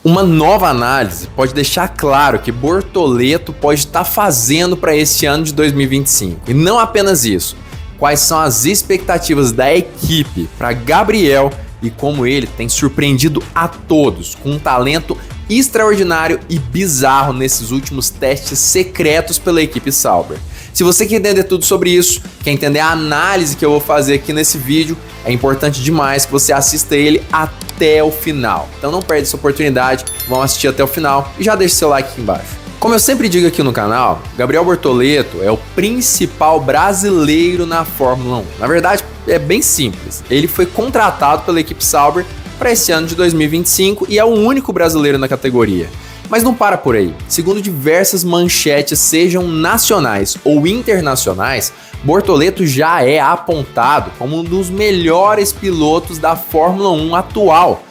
Uma nova análise pode deixar claro que Bortoleto pode estar fazendo para esse ano de 2025. E não apenas isso, quais são as expectativas da equipe para Gabriel e como ele tem surpreendido a todos com um talento extraordinário e bizarro nesses últimos testes secretos pela equipe Sauber. Se você quer entender tudo sobre isso, quer entender a análise que eu vou fazer aqui nesse vídeo, é importante demais que você assista ele até o final. Então não perde essa oportunidade, vamos assistir até o final e já deixa seu like aqui embaixo. Como eu sempre digo aqui no canal, Gabriel Bortoleto é o principal brasileiro na Fórmula 1. Na verdade, é bem simples. Ele foi contratado pela equipe Sauber para esse ano de 2025 e é o único brasileiro na categoria. Mas não para por aí. Segundo diversas manchetes, sejam nacionais ou internacionais, Bortoleto já é apontado como um dos melhores pilotos da Fórmula 1 atual.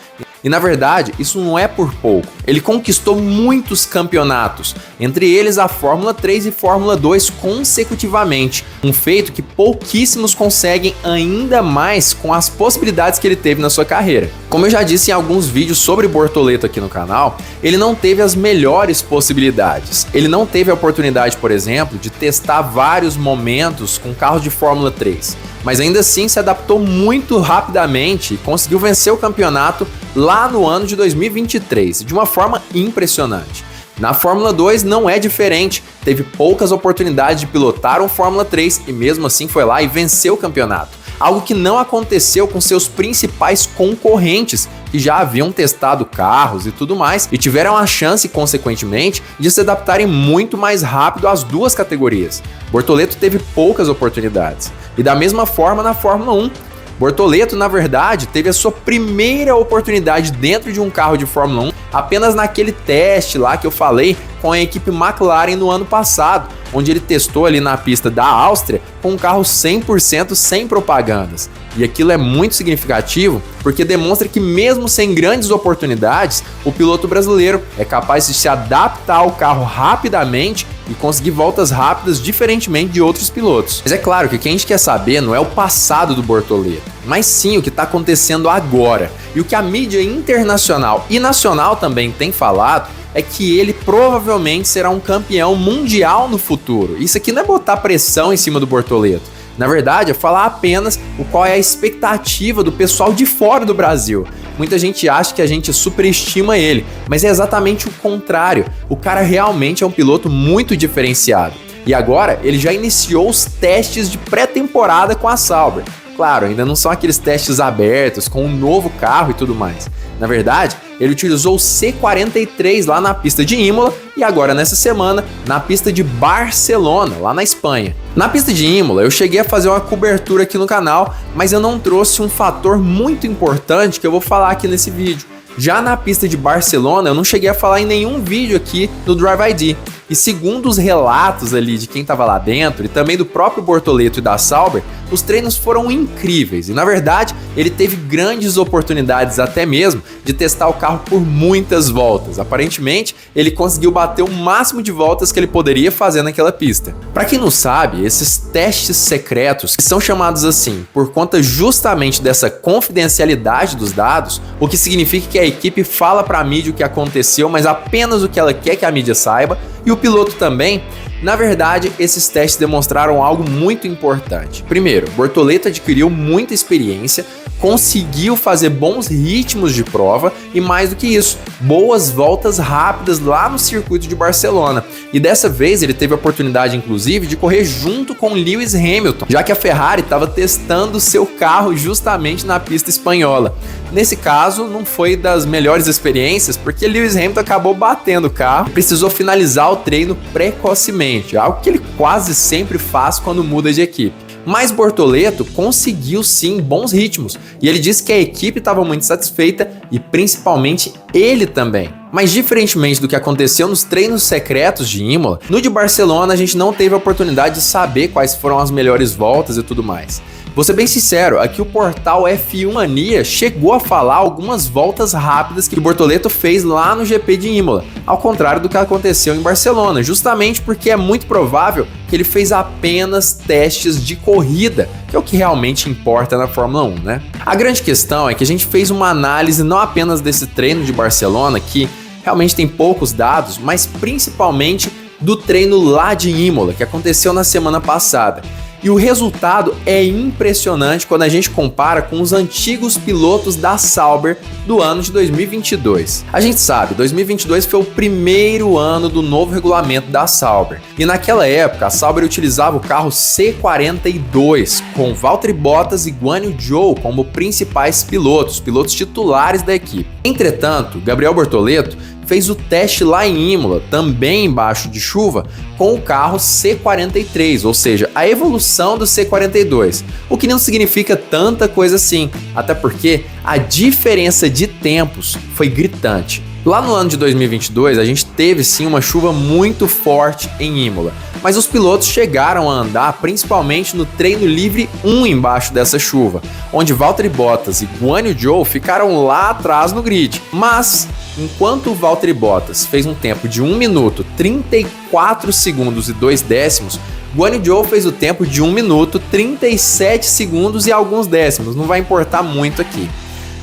E na verdade, isso não é por pouco. Ele conquistou muitos campeonatos, entre eles a Fórmula 3 e Fórmula 2 consecutivamente, um feito que pouquíssimos conseguem, ainda mais com as possibilidades que ele teve na sua carreira. Como eu já disse em alguns vídeos sobre Bortoleto aqui no canal, ele não teve as melhores possibilidades. Ele não teve a oportunidade, por exemplo, de testar vários momentos com carros de Fórmula 3, mas ainda assim se adaptou muito rapidamente e conseguiu vencer o campeonato lá no ano de 2023, de uma forma impressionante. Na Fórmula 2 não é diferente, teve poucas oportunidades de pilotar um Fórmula 3 e mesmo assim foi lá e venceu o campeonato. Algo que não aconteceu com seus principais concorrentes, que já haviam testado carros e tudo mais, e tiveram a chance, consequentemente, de se adaptarem muito mais rápido às duas categorias. Bortoleto teve poucas oportunidades. E da mesma forma na Fórmula 1, Bortoleto, na verdade, teve a sua primeira oportunidade dentro de um carro de Fórmula 1 apenas naquele teste lá que eu falei com a equipe McLaren no ano passado, onde ele testou ali na pista da Áustria com um carro 100% sem propagandas. E aquilo é muito significativo porque demonstra que mesmo sem grandes oportunidades, o piloto brasileiro é capaz de se adaptar ao carro rapidamente e conseguir voltas rápidas diferentemente de outros pilotos. Mas é claro que o que a gente quer saber não é o passado do Bortoleto, mas sim o que está acontecendo agora. E o que a mídia internacional e nacional também tem falado é que ele provavelmente será um campeão mundial no futuro. Isso aqui não é botar pressão em cima do Bortoleto. Na verdade, é falar apenas qual é a expectativa do pessoal de fora do Brasil. Muita gente acha que a gente superestima ele, mas é exatamente o contrário. O cara realmente é um piloto muito diferenciado. E agora ele já iniciou os testes de pré-temporada com a Sauber. Claro, ainda não são aqueles testes abertos com um novo carro e tudo mais. Na verdade, ele utilizou o C43 lá na pista de Imola e agora nessa semana na pista de Barcelona, lá na Espanha. Na pista de Imola eu cheguei a fazer uma cobertura aqui no canal, mas eu não trouxe um fator muito importante que eu vou falar aqui nesse vídeo. Já na pista de Barcelona eu não cheguei a falar em nenhum vídeo aqui no Drive ID. E segundo os relatos ali de quem estava lá dentro e também do próprio Bortoleto e da Sauber, os treinos foram incríveis e na verdade ele teve grandes oportunidades até mesmo de testar o carro por muitas voltas. Aparentemente ele conseguiu bater o máximo de voltas que ele poderia fazer naquela pista. Para quem não sabe, esses testes secretos, que são chamados assim por conta justamente dessa confidencialidade dos dados, o que significa que a equipe fala para a mídia o que aconteceu, mas apenas o que ela quer que a mídia saiba, e o piloto também. Na verdade, esses testes demonstraram algo muito importante. Primeiro, Bortoleto adquiriu muita experiência, conseguiu fazer bons ritmos de prova e, mais do que isso, boas voltas rápidas lá no circuito de Barcelona. E dessa vez ele teve a oportunidade, inclusive, de correr junto com Lewis Hamilton, já que a Ferrari estava testando seu carro justamente na pista espanhola. Nesse caso, não foi das melhores experiências, porque Lewis Hamilton acabou batendo o carro e precisou finalizar o treino precocemente, algo que ele quase sempre faz quando muda de equipe. Mas Bortoleto conseguiu sim bons ritmos e ele disse que a equipe estava muito satisfeita e principalmente ele também. Mas diferentemente do que aconteceu nos treinos secretos de Imola, no de Barcelona a gente não teve a oportunidade de saber quais foram as melhores voltas e tudo mais. Vou ser bem sincero, aqui o portal F1 Mania chegou a falar algumas voltas rápidas que o Bortoleto fez lá no GP de Imola, ao contrário do que aconteceu em Barcelona, justamente porque é muito provável que ele fez apenas testes de corrida, que é o que realmente importa na Fórmula 1, né? A grande questão é que a gente fez uma análise não apenas desse treino de Barcelona, que realmente tem poucos dados, mas principalmente do treino lá de Imola, que aconteceu na semana passada. E o resultado é impressionante quando a gente compara com os antigos pilotos da Sauber do ano de 2022. A gente sabe, 2022 foi o primeiro ano do novo regulamento da Sauber. E naquela época, a Sauber utilizava o carro C42, com Valtteri Bottas e Guan Yu Zhou como principais pilotos titulares da equipe. Entretanto, Gabriel Bortoleto fez o teste lá em Imola, também embaixo de chuva, com o carro C43, ou seja, a evolução do C42, o que não significa tanta coisa assim, até porque a diferença de tempos foi gritante. Lá no ano de 2022, a gente teve sim uma chuva muito forte em Imola, mas os pilotos chegaram a andar principalmente no treino livre 1 embaixo dessa chuva, onde Valtteri Bottas e Guan Yu Zhou ficaram lá atrás no grid. Mas, enquanto o Valtteri Bottas fez um tempo de 1 minuto, 34 segundos e 2 décimos, Guan Yu Zhou fez o tempo de 1 minuto, 37 segundos e alguns décimos, não vai importar muito aqui.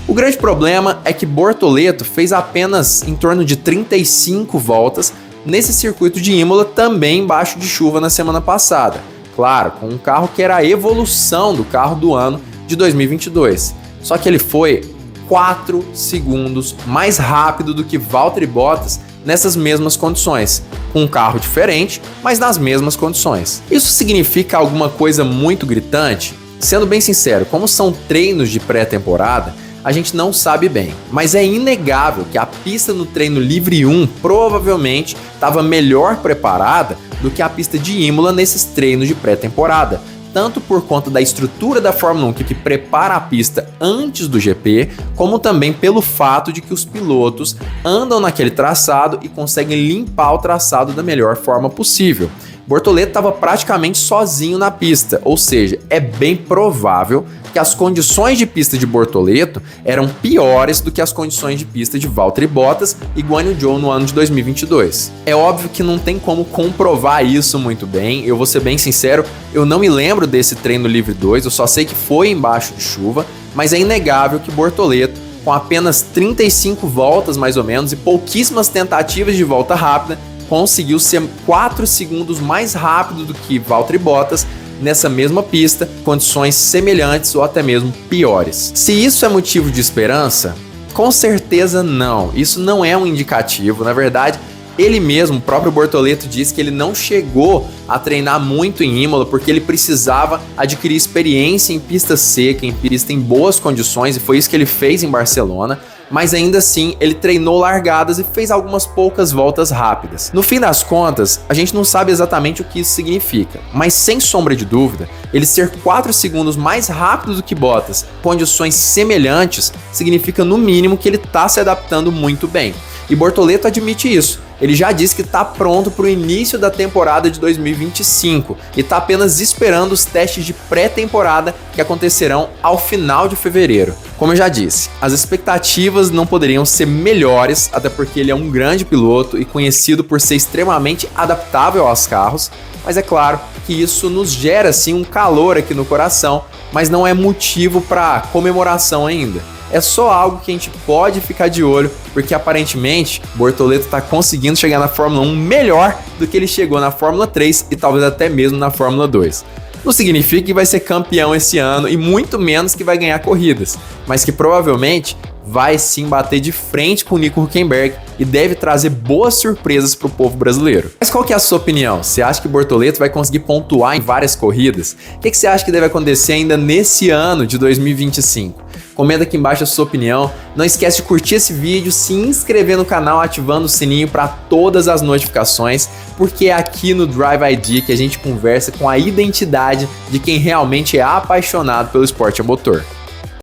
O grande problema é que Bortoleto fez apenas em torno de 35 voltas nesse circuito de Imola, também embaixo de chuva na semana passada. Claro, com um carro que era a evolução do carro do ano de 2022. Só que ele foi 4 segundos mais rápido do que Valtteri Bottas nessas mesmas condições, com um carro diferente, mas nas mesmas condições. Isso significa alguma coisa muito gritante? Sendo bem sincero, como são treinos de pré-temporada, a gente não sabe bem, mas é inegável que a pista no treino livre 1 provavelmente estava melhor preparada do que a pista de Imola nesses treinos de pré-temporada, tanto por conta da estrutura da Fórmula 1 que prepara a pista antes do GP, como também pelo fato de que os pilotos andam naquele traçado e conseguem limpar o traçado da melhor forma possível. Bortoleto estava praticamente sozinho na pista, ou seja, é bem provável que as condições de pista de Bortoleto eram piores do que as condições de pista de Valtteri Bottas e Guan Yu Zhou no ano de 2022. É óbvio que não tem como comprovar isso muito bem, eu vou ser bem sincero, eu não me lembro desse treino livre 2, eu só sei que foi embaixo de chuva, mas é inegável que Bortoleto, com apenas 35 voltas mais ou menos e pouquíssimas tentativas de volta rápida, conseguiu ser 4 segundos mais rápido do que Valtteri Bottas nessa mesma pista, condições semelhantes ou até mesmo piores. Se isso é motivo de esperança, com certeza não. Isso não é um indicativo. Na verdade, ele mesmo, o próprio Bortoleto, disse que ele não chegou a treinar muito em Imola porque ele precisava adquirir experiência em pista seca, em pista em boas condições, e foi isso que ele fez em Barcelona. Mas ainda assim, ele treinou largadas e fez algumas poucas voltas rápidas. No fim das contas, a gente não sabe exatamente o que isso significa, mas sem sombra de dúvida, ele ser 4 segundos mais rápido do que Bottas, condições semelhantes, significa no mínimo que ele está se adaptando muito bem. E Bortoleto admite isso. Ele já disse que está pronto para o início da temporada de 2025 e está apenas esperando os testes de pré-temporada que acontecerão ao final de fevereiro. Como eu já disse, as expectativas não poderiam ser melhores, até porque ele é um grande piloto e conhecido por ser extremamente adaptável aos carros, mas é claro que isso nos gera sim um calor aqui no coração, mas não é motivo para comemoração ainda. É só algo que a gente pode ficar de olho, porque aparentemente Bortoleto está conseguindo chegar na Fórmula 1 melhor do que ele chegou na Fórmula 3 e talvez até mesmo na Fórmula 2. Não significa que vai ser campeão esse ano e muito menos que vai ganhar corridas, mas que provavelmente vai sim bater de frente com o Nico Hülkenberg e deve trazer boas surpresas para o povo brasileiro. Mas qual que é a sua opinião? Você acha que Bortoleto vai conseguir pontuar em várias corridas? O que você acha que deve acontecer ainda nesse ano de 2025? Comenta aqui embaixo a sua opinião. Não esquece de curtir esse vídeo, se inscrever no canal ativando o sininho para todas as notificações, porque é aqui no Drive ID que a gente conversa com a identidade de quem realmente é apaixonado pelo esporte a motor.